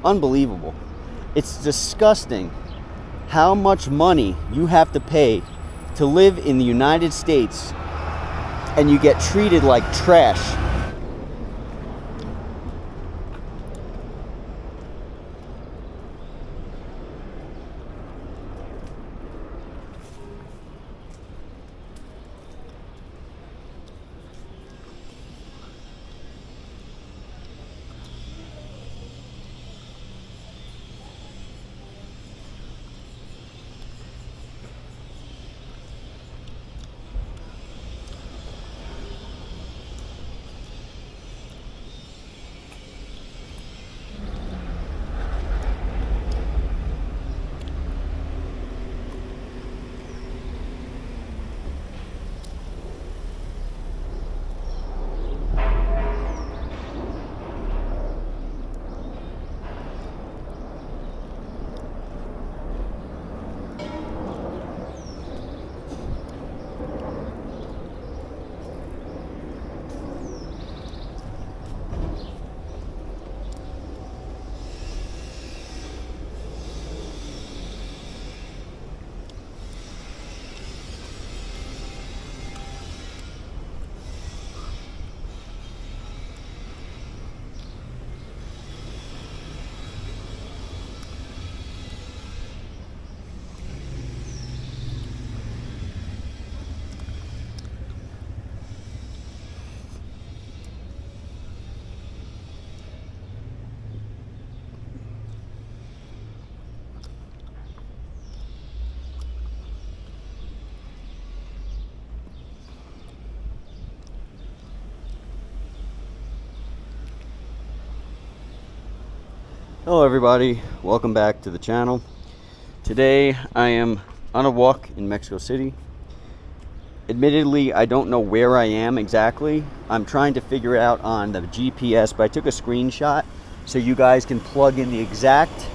unbelievable. It's disgusting how much money you have to pay to live in the United States, and you get treated like trash. Hello everybody, welcome back to the channel. Today I am on a walk in Mexico City. Admittedly, I don't know where I am exactly. I'm trying to figure it out on the GPS, but I took a screenshot so you guys can plug in the exact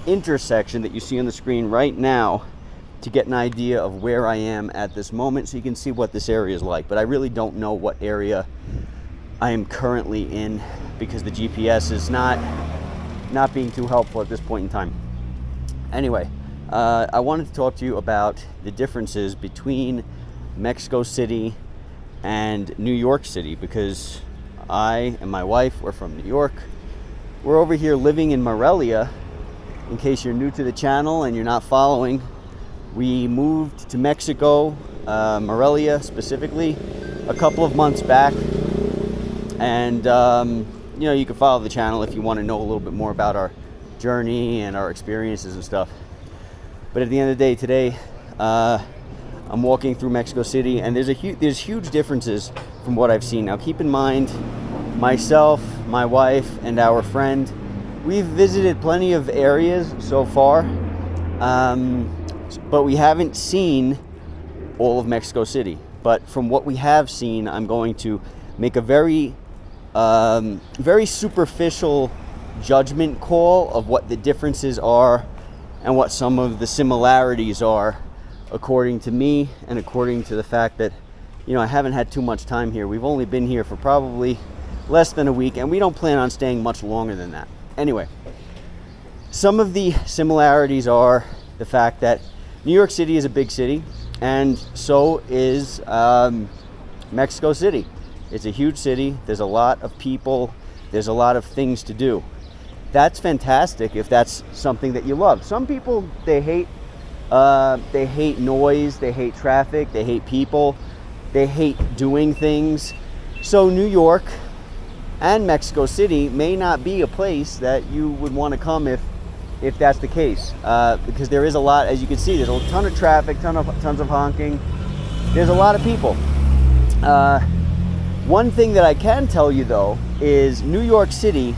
intersection that you see on the screen right now to get an idea of where I am at this moment, so you can see what this area is like. But I really don't know what area I am currently in because the GPS is not being too helpful at this point in time. Anyway, I wanted to talk to you about the differences between Mexico City and New York City, because I and my wife, we're from New York. We're over here living in Morelia. In case you're new to the channel and you're not following, we moved to Mexico, Morelia specifically, a couple of months back. And you know, you can follow the channel if you want to know a little bit more about our journey and our experiences and stuff. But at the end of the day, today I'm walking through Mexico City, and there's huge differences from what I've seen. Now, keep in mind, myself, my wife, and our friend, we've visited plenty of areas so far, but we haven't seen all of Mexico City. But from what we have seen, I'm going to make a very superficial judgment call of what the differences are and what some of the similarities are, according to me and according to the fact that, you know, I haven't had too much time here. We've only been here for probably less than a week, and we don't plan on staying much longer than that. Anyway, some of the similarities are the fact that New York City is a big city, and so is Mexico City. It's a huge city. There's a lot of people. There's a lot of things to do. That's fantastic if that's something that you love. Some people, they hate noise, they hate traffic, they hate people, they hate doing things. So New York and Mexico City may not be a place that you would want to come if that's the case, because there is a lot, as you can see, there's a ton of traffic, tons of honking. There's a lot of people. One thing that I can tell you though is New York City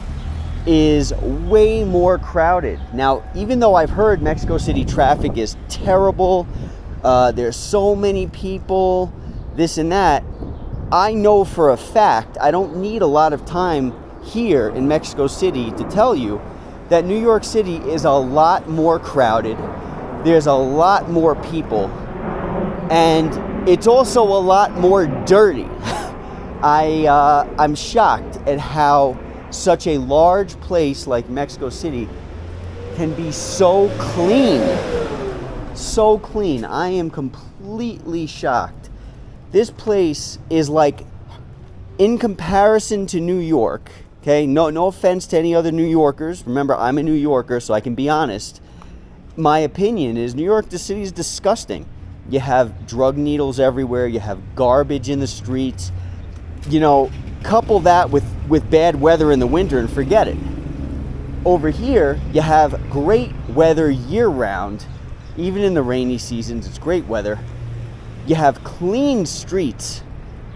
is way more crowded. Now, even though I've heard Mexico City traffic is terrible, there's so many people, this and that, I know for a fact, I don't need a lot of time here in Mexico City to tell you that New York City is a lot more crowded. There's a lot more people, and it's also a lot more dirty. I'm shocked at how such a large place like Mexico City can be so clean. So clean. I am completely shocked. This place is like, in comparison to New York, okay, no offense to any other New Yorkers. Remember, I'm a New Yorker, so I can be honest. My opinion is New York, the city is disgusting. You have drug needles everywhere. You have garbage in the streets. You know, couple that with bad weather in the winter and forget it. Over here, you have great weather year-round. Even in the rainy seasons, it's great weather. You have clean streets.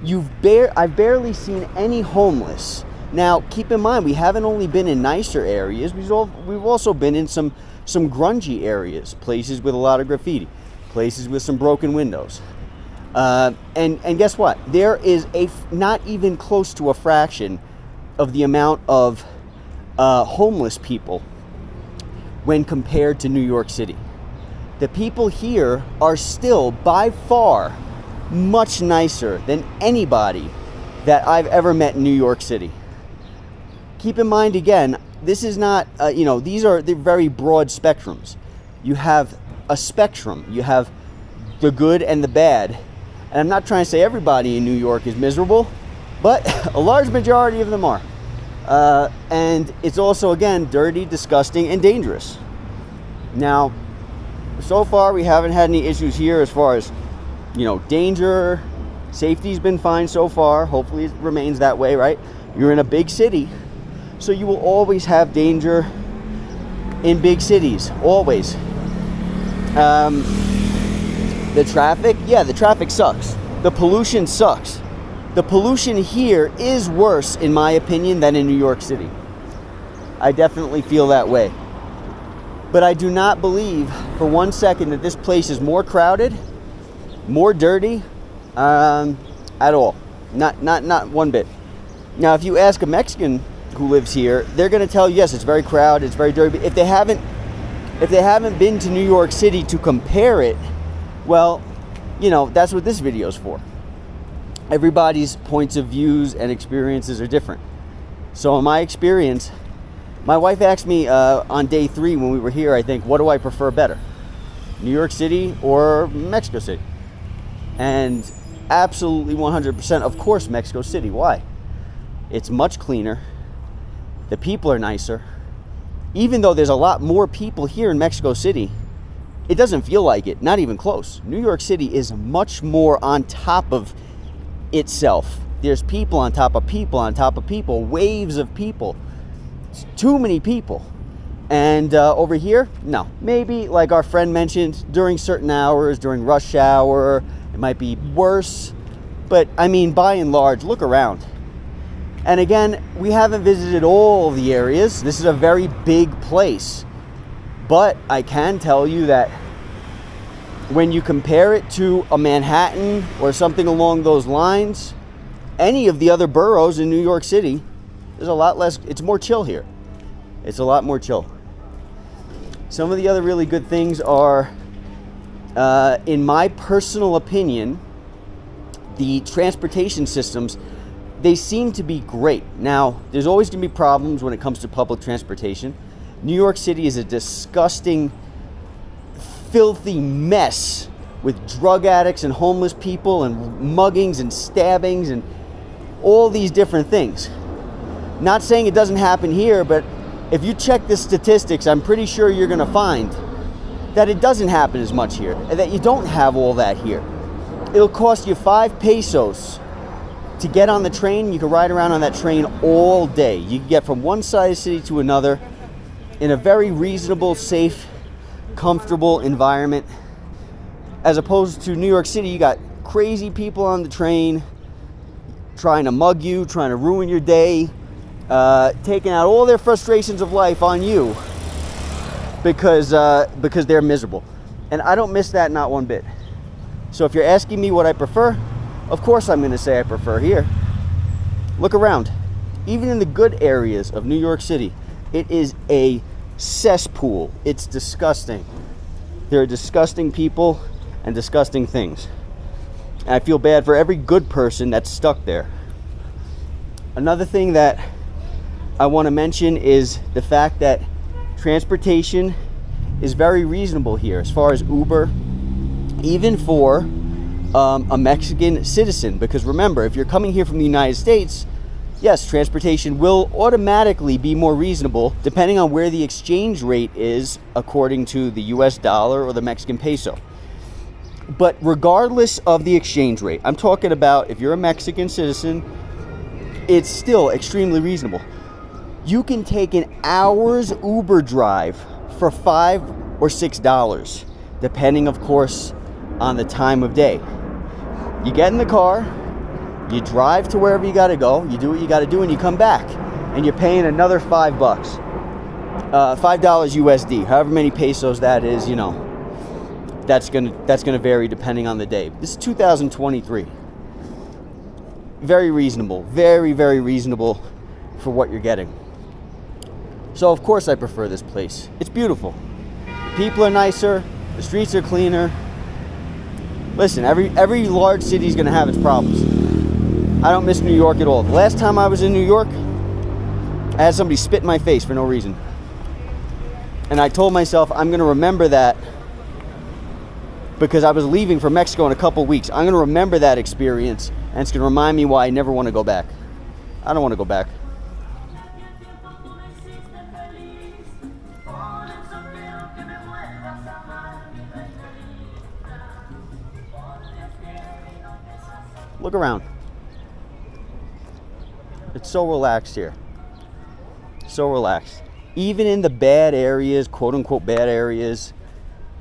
I've barely seen any homeless. Now, keep in mind, we haven't only been in nicer areas. We've also been in some grungy areas, places with a lot of graffiti, places with some broken windows. And guess what? There is not even close to a fraction of the amount of homeless people when compared to New York City. The people here are still, by far, much nicer than anybody that I've ever met in New York City. Keep in mind, again, this is not, these are the very broad spectrums. You have a spectrum. You have the good and the bad. And I'm not trying to say everybody in New York is miserable, but a large majority of them are. And it's also, again, dirty, disgusting, and dangerous. Now, so far we haven't had any issues here as far as, danger. Safety's been fine so far. Hopefully it remains that way, right? You're in a big city, so you will always have danger in big cities, always. The traffic sucks. The pollution sucks. The pollution here is worse, in my opinion, than in New York City. I definitely feel that way. But I do not believe for one second that this place is more crowded, more dirty, at all. Not one bit. Now, if you ask a Mexican who lives here, they're going to tell you, yes, it's very crowded, it's very dirty. If they haven't been to New York City to compare it, well, that's what this video is for. Everybody's points of views and experiences are different. So in my experience, my wife asked me on day 3 when we were here, I think, what do I prefer better? New York City or Mexico City? And absolutely 100%, of course, Mexico City. Why? It's much cleaner. The people are nicer. Even though there's a lot more people here in Mexico City, it doesn't feel like it, not even close. New York City is much more on top of itself. There's people on top of people on top of people, waves of people. It's too many people. And over here, no. Maybe, like our friend mentioned, during certain hours, during rush hour, it might be worse. But, I mean, by and large, look around. And again, we haven't visited all the areas. This is a very big place. But I can tell you that when you compare it to a Manhattan or something along those lines, any of the other boroughs in New York City, there's a lot less, it's more chill here. It's a lot more chill. Some of the other really good things are, in my personal opinion, the transportation systems, they seem to be great. Now, there's always going to be problems when it comes to public transportation. New York City is a disgusting, filthy mess with drug addicts and homeless people and muggings and stabbings and all these different things. Not saying it doesn't happen here, but if you check the statistics, I'm pretty sure you're going to find that it doesn't happen as much here, and that you don't have all that here. It'll cost you 5 pesos to get on the train. You can ride around on that train all day. You can get from one side of the city to another in a very reasonable, safe, comfortable environment. As opposed to New York City, you got crazy people on the train trying to mug you, trying to ruin your day, taking out all their frustrations of life on you because they're miserable. And I don't miss that, not one bit. So if you're asking me what I prefer, of course I'm going to say I prefer here. Look around. Even in the good areas of New York City, it is a cesspool. It's disgusting. There are disgusting people and disgusting things. And I feel bad for every good person that's stuck there. Another thing that I want to mention is the fact that transportation is very reasonable here as far as Uber, even for a Mexican citizen. Because remember, if you're coming here from the United States, yes, transportation will automatically be more reasonable depending on where the exchange rate is according to the US dollar or the Mexican peso. But regardless of the exchange rate, I'm talking about if you're a Mexican citizen, it's still extremely reasonable. You can take an hour's Uber drive for $5 or $6, depending, of course, on the time of day. You get in the car, you drive to wherever you got to go, you do what you got to do, and you come back, and you're paying another $5, $5 USD, however many pesos that is. You know, that's gonna vary depending on the day. This is 2023. Very reasonable, very, very reasonable for what you're getting. So of course I prefer this place. It's beautiful. People are nicer, the streets are cleaner. Listen, every large city is gonna have its problems. I don't miss New York at all. The last time I was in New York, I had somebody spit in my face for no reason. And I told myself I'm gonna remember that, because I was leaving for Mexico in a couple weeks. I'm gonna remember that experience, and it's gonna remind me why I never wanna go back. I don't wanna go back. Look around. It's so relaxed here. So relaxed. Even in the bad areas, quote unquote bad areas,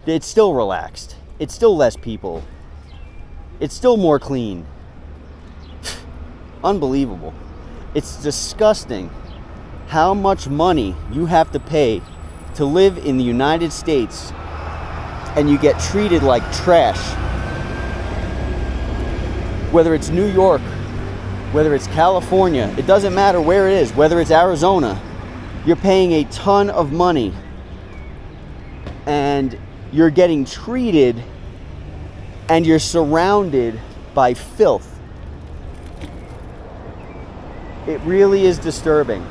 it's still relaxed. It's still less people. It's still more clean. Unbelievable. It's disgusting how much money you have to pay to live in the United States, and you get treated like trash. Whether it's New York, whether it's California, it doesn't matter where it is, whether it's Arizona, you're paying a ton of money and you're getting treated, and you're surrounded by filth. It really is disturbing.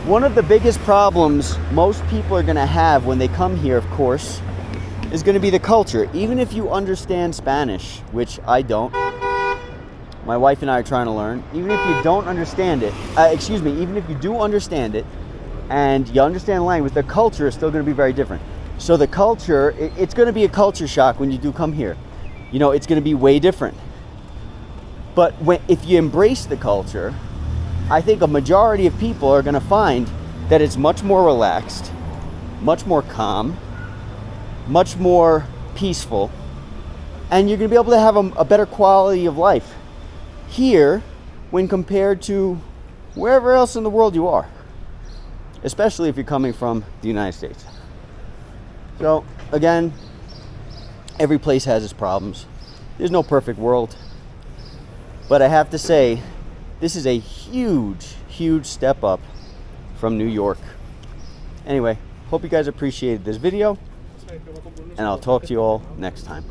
One of the biggest problems most people are going to have when they come here, of course, is going to be the culture. Even if you understand Spanish, which I don't. My wife and I are trying to learn. Even if you don't understand it, even if you do understand it and you understand the language, the culture is still going to be very different. So the culture, it's going to be a culture shock when you do come here. You know, it's going to be way different. But if you embrace the culture, I think a majority of people are going to find that it's much more relaxed, much more calm, much more peaceful, and you're going to be able to have a better quality of life here when compared to wherever else in the world you are, especially if you're coming from the United States. So again, every place has its problems. There's no perfect world. But I have to say, this is a huge, huge step up from New York. Anyway, hope you guys appreciated this video, and I'll talk to you all next time.